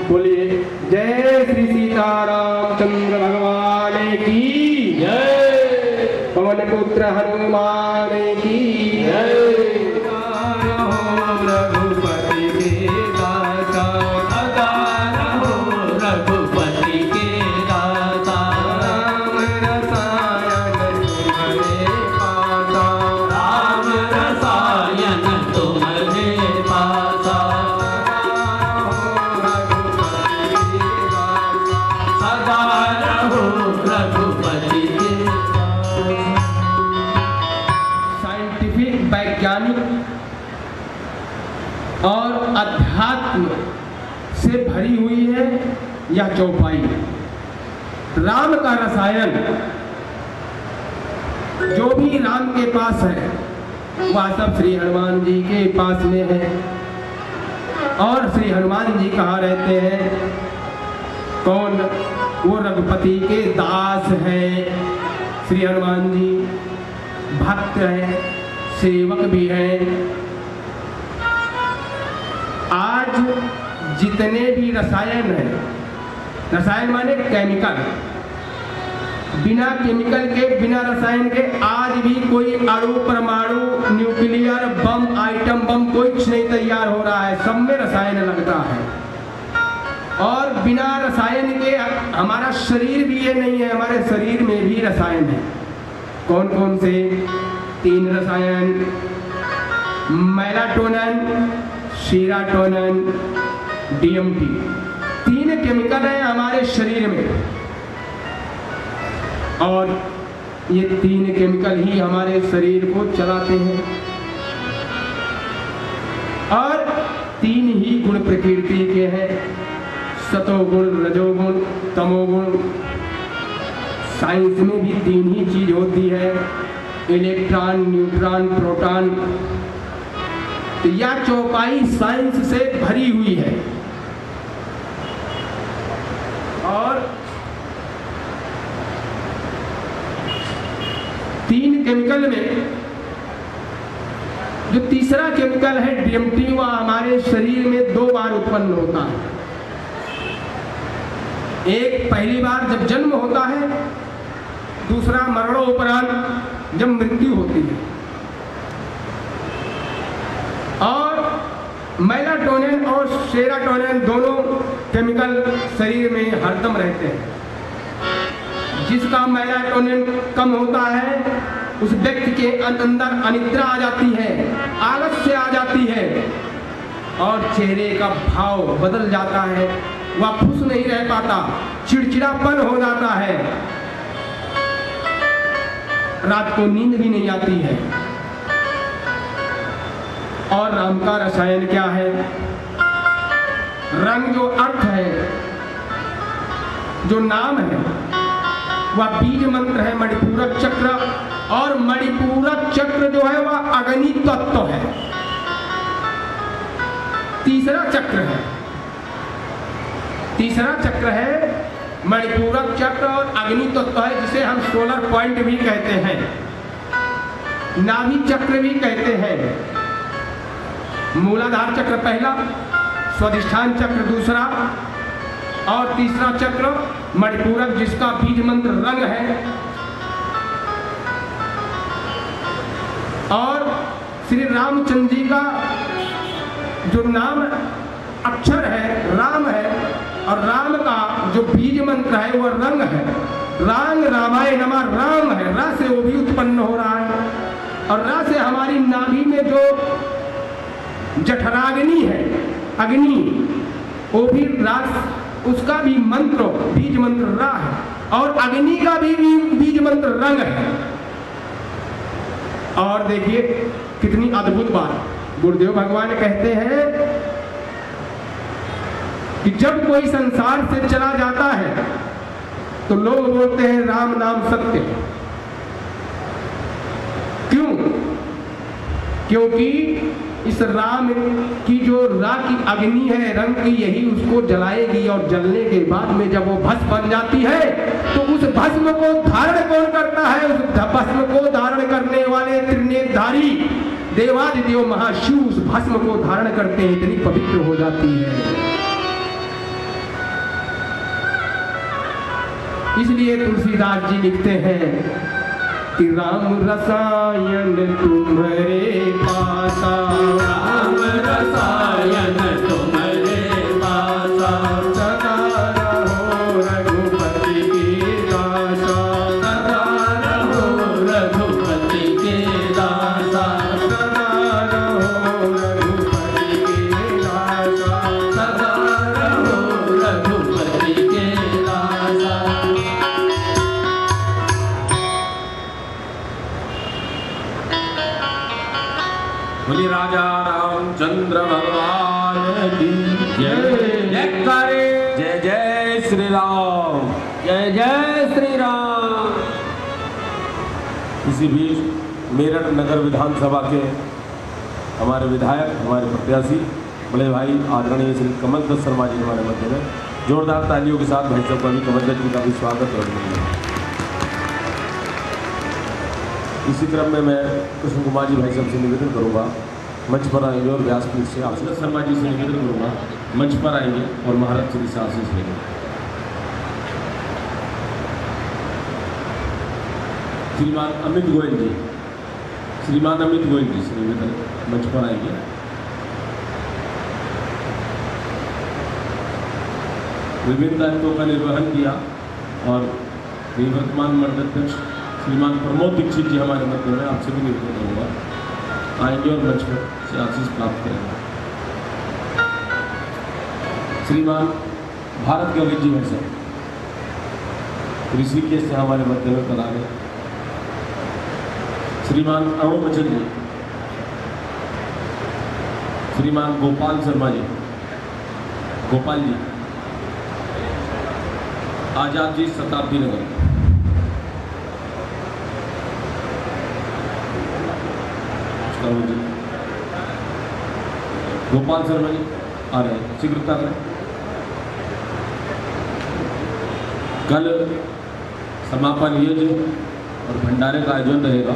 बोलिए जय श्री सीतारामचंद्र भगवान की जय, पवन पुत्र हनुमान की जय। रघुपति के दाता सदा रहो, रघुपति के दाता राम रसायन तुम्हारे पासा, राम रसायन तुम्हारे पासा, सदा रहो रघुपति के साइंटिफिक वैज्ञानिक और अध्यात्म से भरी हुई है यह चौपाई। राम का रसायन जो भी राम के पास है वह सब श्री हनुमान जी के पास में है। और श्री हनुमान जी कहाँ रहते हैं? कौन? वो रघुपति के दास हैं। श्री हनुमान जी भक्त हैं, सेवक भी हैं। आज जितने भी रसायन हैं, रसायन माने केमिकल, बिना केमिकल के, बिना रसायन के आज भी कोई अणु, परमाणु, न्यूक्लियर बम, आइटम बम कोई कुछ नहीं तैयार हो रहा है। सब में रसायन लगता है। और बिना रसायन के हमारा शरीर भी ये नहीं है, हमारे शरीर में भी रसायन है। कौन कौन से? 3 रसायन, मेलाटोनिन, सेरोटोनिन, डीएमटी। 3 केमिकल हैं हमारे शरीर में। और ये 3 केमिकल ही हमारे शरीर को चलाते हैं। और 3 ही गुण प्रकृति के हैं, सतोगुण, रजोगुण, तमोगुण। साइंस में भी 3 ही चीज होती है, इलेक्ट्रॉन, न्यूट्रॉन, प्रोटॉन। तो यह चौपाई साइंस से भरी हुई है। और 3 केमिकल में जो तीसरा केमिकल है डीएमटी, वह हमारे शरीर में 2 बार उत्पन्न होता है। एक पहली बार जब जन्म होता है, दूसरा मरणोपरांत जब मृत्यु होती है। और मेलाटोनिन और सेरोटोनिन दोनों केमिकल शरीर में हरदम रहते हैं। जिसका मेलाटोनिन कम होता है उस व्यक्ति के अंदर अनिद्रा आ जाती है, आलस्य आ जाती है और चेहरे का भाव बदल जाता है। वह खुश नहीं रह पाता, चिड़चिड़ापन हो जाता है, रात को नींद भी नहीं आती है। और राम का रसायन क्या है? रंग जो अर्थ है, जो नाम है, वह बीज मंत्र है, मणिपूरक चक्र। और मणिपूरक चक्र जो है वह अग्नि तत्व है। तीसरा चक्र है मणिपूरक चक्र और अग्नि तत्व है, जिसे हम सोलर पॉइंट भी कहते हैं, नाभि चक्र भी कहते हैं। मूलाधार चक्र पहला, स्वाधिष्ठान चक्र दूसरा, और तीसरा चक्र मणिपूरक, जिसका बीज मंत्र रंग है। और श्री रामचंद्र जी का जो नाम अक्षर है राम है, और राम का जो बीज मंत्र है वह रंग है। रांग रामाय नमः, राम है, रा से वो भी उत्पन्न हो रहा है। और रा से हमारी नाभि में जो जठराग्नि है, अग्नि, वो भी रास, उसका भी मंत्र बीज मंत्र रा है। और अग्नि का भी बीज मंत्र रंग है। और देखिए कितनी अद्भुत बात गुरुदेव भगवान कहते हैं कि जब कोई संसार से चला जाता है तो लोग बोलते हैं राम नाम सत्य। क्यों? क्योंकि इस राम की जो रा की अग्नि है रंग की, यही उसको जलाएगी। और जलने के बाद में जब वो भस्म बन जाती है तो उस भस्म को धारण कौन करता है? उस भस्म को धारण करने वाले त्रिनेत्रधारी देवादिदेव महाशिव उस भस्म को धारण करते हैं, इतनी पवित्र हो जाती है। इसलिए तुलसीदास जी लिखते हैं कि राम रसायन तुम्हारे पासा, राम रसायन तुम्हारे पासा, सदा रहो रघुपति के दासा, सदा रहो रघुपति के दासा, सदा रहो रघुपति के दासा, सदा रहो रघुपति के दासा। बोलिए राजा रामचंद्र भगवान की जय। जयकारे जय जय श्री राम, जय जय श्री राम। इसी बीच मेरठ नगर विधानसभा के हमारे विधायक, हमारे प्रत्याशी बड़े भाई आदरणीय श्री कमल दत्त शर्मा जी हमारे मध्य में जोरदार तालियों के साथ भाई साहब का भी कमल दत्त जी का भी स्वागत और अभिनंदन। इसी क्रम में मैं कृष्ण कुमार जी भाई साहब से निवेदन करूंगा मंच पर आएंगे और व्यासपीठ से आशीष शर्मा जी से निवेदन करूंगा मंच पर आएंगे और महाराज श्री से आशीष लेंगे। श्रीमान अमित गोयल जी, श्रीमान अमित गोयल जी से निवेदन मंच पर आएंगे। विभिन्न दायित्वों का निर्वहन किया और निवर्तमान मंडलाध्यक्ष श्रीमान प्रमोद दीक्षित जी हमारे मध्य में, आपसे भी निवेदन करूँगा आएंगे और मंच पर से आशीष प्राप्त करेंगे। श्रीमान भारत के अभिजीत जी भाई साहब ऋषिकेश से हमारे मध्य में करा रहे। श्रीमान अरुण बच्चन जी, श्रीमान गोपाल शर्मा जी, गोपाल जी आजाद जी शताब्दी नगर, जी गोपाल शर्मा जी आ रहे हैं, शीघ्रता में। कल समापन यज्ञ और भंडारे का आयोजन रहेगा।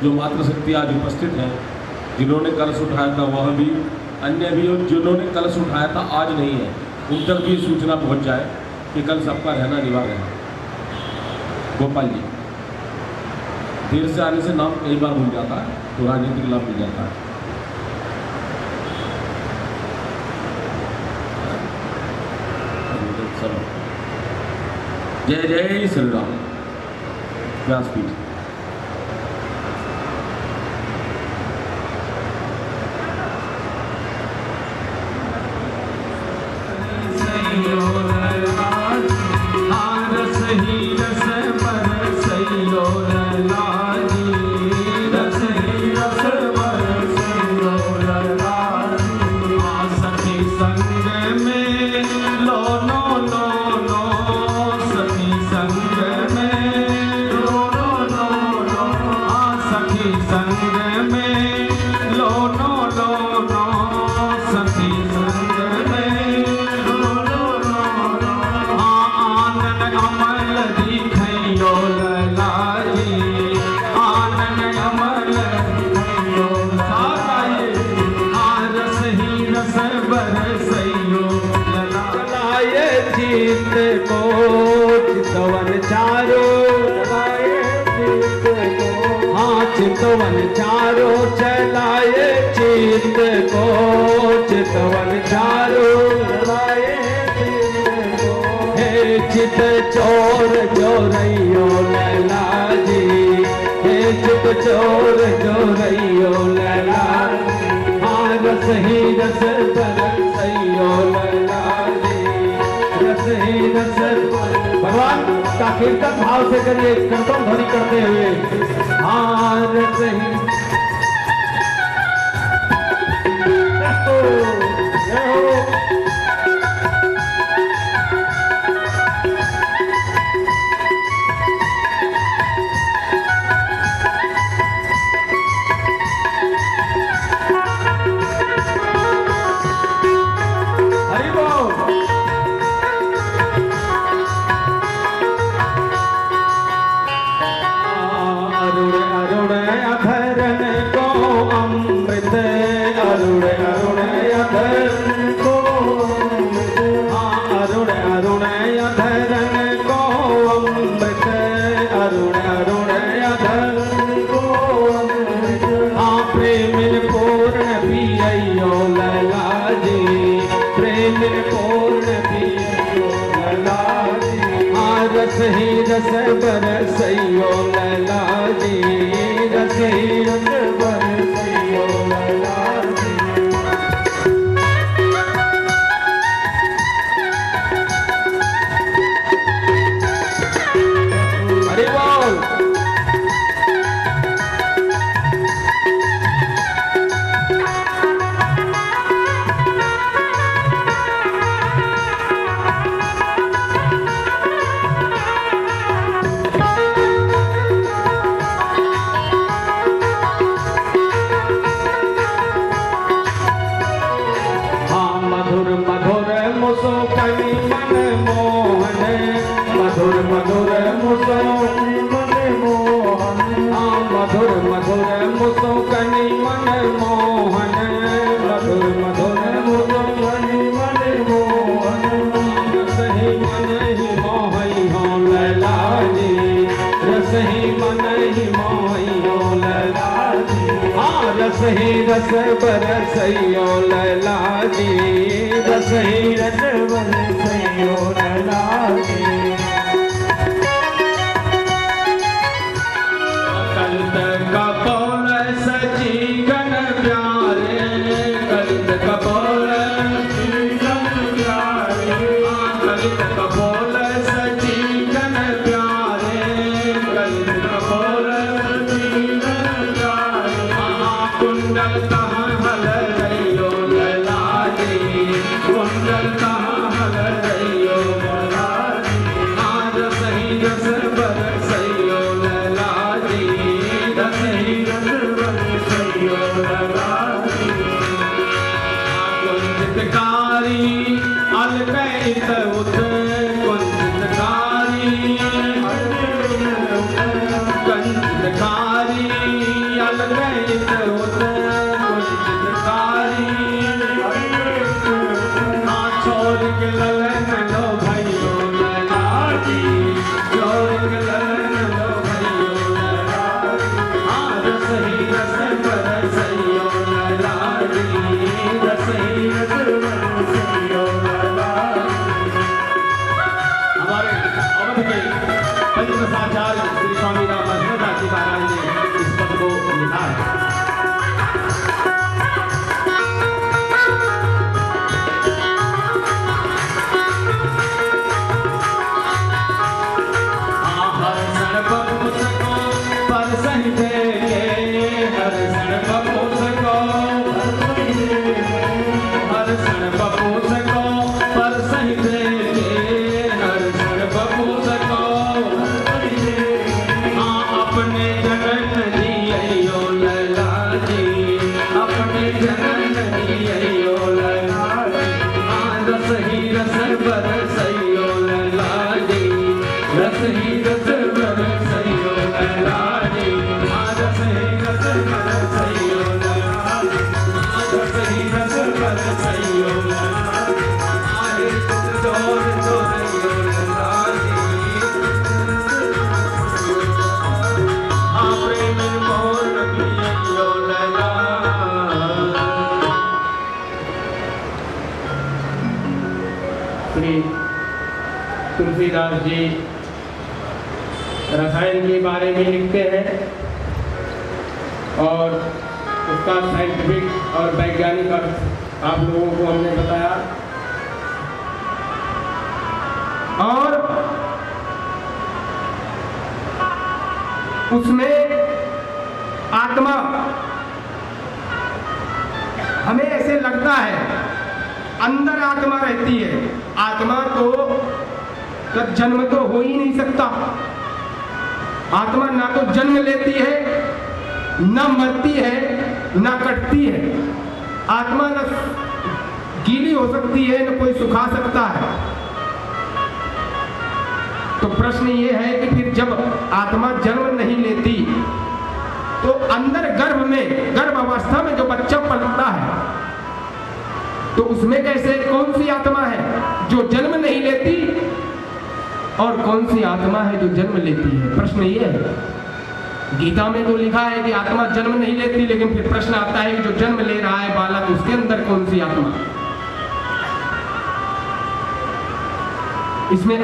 जो मातृशक्ति आज उपस्थित हैं, जिन्होंने कलश उठाया था वह भी, अन्य भी, और जिन्होंने कलश उठाया था आज नहीं है, उन तक भी सूचना पहुंच जाए कि कल सबका रहना अनिवार्य है। गोपाल जी देर से आने से नाम कई बार भूल जाता है, तो राजनीतिक लाभ मिल जाता है। जय जय श्री राम। व्यासपीठ। चितवन चारो चलाए चित को, चितवन चारो चलाए हे चित चोर जोरैयो लैला जी, हे चित चोर जोरैयो लैला, हाँ रस ही रस बरसैयो लैला जी, रस ही रस। भगवान का कीर्तन भाव से करिए, कीर्तन ध्वनि करते हुए। हाँ रस ही अरुण अरुण अधर को निर्पूर्ण पियो लैला जी। रस ही रस बरसइयो लैला जी, रस ही रस बरसइयो लैला जी। हरि बोल। मुसोकनी मन मोहन, मधुर मधुर मुसोकनी मन मोहन। मधुर मधुर मुसोकनी मन मोहन, मधुर मधुर मुसोकनी मन मोहन। रस ही मन ही मोहि हो लैला जी, रस ही मन ही मोहि हो लैला जी। रस ही रस बरसइयो लैला जी, रस ही रस बरसइयो लैला जी। कलित कपोल सची गण प्यारे, कलित कपोल सची गण प्यारे। कलित कपोल सची गण प्यारे, कलित कपोल सची गण प्यारे। कुंडल कहाँ हल रहियो लैला जी, कुंडल कहाँ हल रहियो लैला जी। रस ही रस बरसइयो लैला जी, रस ही रस बरसइयो लैला जी। कुंजितकारी अलकैत उत, कुंजितकारी कुंजितकारी अलकैत उत, कुंजितकारी छोड़ के ललन लो भइयो लैला जी, छोड़ के ललन लो भइयो लैला जी। रस ही रस बरसइयो लैला जी, रस ही रस बरसइयो लैला जी। हमारे अवध के पंचदशाचार्य श्री स्वामी रामदास जी महाराज ने इस पद को लिखा है। तुलसीदास जी रसायन के बारे में लिखते हैं और उसका साइंटिफिक और वैज्ञानिक अर्थ आप लोगों को हमने बताया। और उसमें आत्मा हमें ऐसे लगता है अंदर आत्मा रहती है। आत्मा तो जन्म तो हो ही नहीं सकता। आत्मा ना तो जन्म लेती है, ना मरती है, ना कटती है। आत्मा ना गीली हो सकती है, ना कोई सुखा सकता है। तो प्रश्न ये है कि फिर जब आत्मा जन्म नहीं लेती तो अंदर गर्भ में, गर्भ अवस्था में जो बच्चा पलता है तो उसमें कैसे, कौन सी आत्मा है जो जन्म नहीं लेती और कौन सी आत्मा है जो जन्म लेती है? प्रश्न ये है। गीता में तो लिखा है कि आत्मा जन्म नहीं लेती, लेकिन फिर प्रश्न आता है कि जो जन्म ले रहा है बालक, उसके अंदर कौन सी आत्मा? इसमें